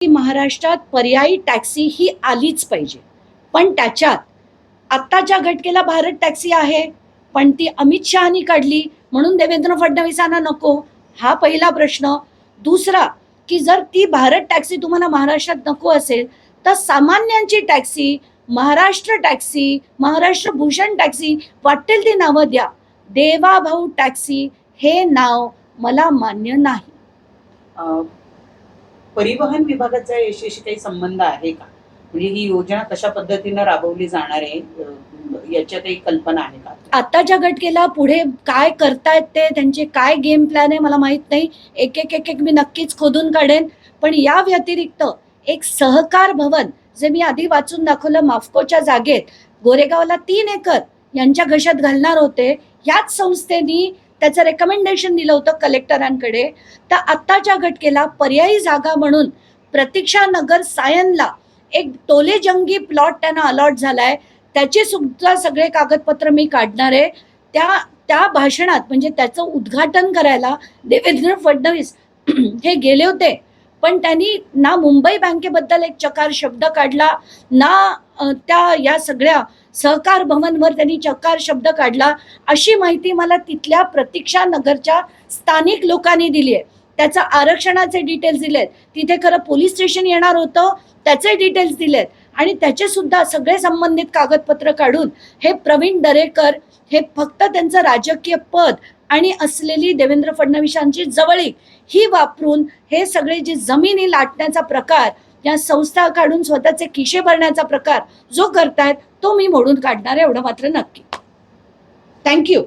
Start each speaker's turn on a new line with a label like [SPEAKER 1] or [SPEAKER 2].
[SPEAKER 1] की महाराष्ट्रात पर्यायी टॅक्सी ही आलीच पाहिजे, पण त्याच्यात आत्ताच्या घटकेला भारत टॅक्सी आहे, पण ती अमित शहानी काढली म्हणून देवेंद्र फडणवीसांना नको, हा पहिला प्रश्न. दुसरा की जर ती भारत टॅक्सी तुम्हाला महाराष्ट्रात नको असेल तर सामान्यांची taxi, Maharashtra taxi, Maharashtra Bhushan taxi, वाटेल ती नावं द्या, देवाभाऊ टॅक्सी हे नाव मला मान्य नाही.
[SPEAKER 2] परिवहन विभागाचा याच्याशी काही संबंध आहे का? म्हणजे ही योजना कशा पद्धतीने राबवली जाणार आहे याच्यात एक कल्पना आहे का?
[SPEAKER 1] आताच्या घटकेला पुढे काय करतायत ते, त्यांचे काय गेम प्लॅन आहे मला माहित नाही. एक एक एक एक मी नक्कीच खोदून काढेन. पण या व्यतिरिक्त एक सहकार भवन जे मी आधी वाचून दाखवलं, माफकोच्या जागेत गोरेगावला 3 एकर यांच्या घशात घालणार होते. याच संस्थेनी त्याचं रेकमेंडेशन दिलं होतं कलेक्टरांकडे. तर आत्ताच्या घटकेला पर्यायी जागा म्हणून प्रतीक्षा नगर सायनला एक टोलेजंगी प्लॉट त्यांना अलॉट झालाय. त्याचे सुद्धा सगळे कागदपत्र मी काढणार आहे. त्या भाषणात म्हणजे त्याचं उद्घाटन करायला देवेंद्र फडणवीस हे गेले होते, पण त्यांनी ना मुंबई बँकेबद्दल एक चकार शब्द काढला, ना या सगळ्या सहकार भवनवर त्यांनी चकार शब्द काढला. अशी माहिती मला तिथल्या प्रतीक्षा नगरच्या स्थानिक लोकांनी दिली आहे. त्याचं आरक्षणाचे डिटेल्स दिलेत, तिथे खरं पोलीस स्टेशन येणार होतं त्याचे डिटेल्स दिलेत, आणि त्याचे सुद्धा सगळे संबंधित कागदपत्र काढून हे प्रवीण दरेकर हे फक्त त्यांचं राजकीय पद आणि असलेली देवेंद्र फडणवीसांची जवळीक ही वापरून हे सगळे जे जमिनी लाटण्याचा प्रकार, या संस्था काढून स्वतःचे खिशे भरण्याचा प्रकार जो करतायत तो मी मोडून काढणार आहे, एवढं मात्र नक्की. थँक्यू.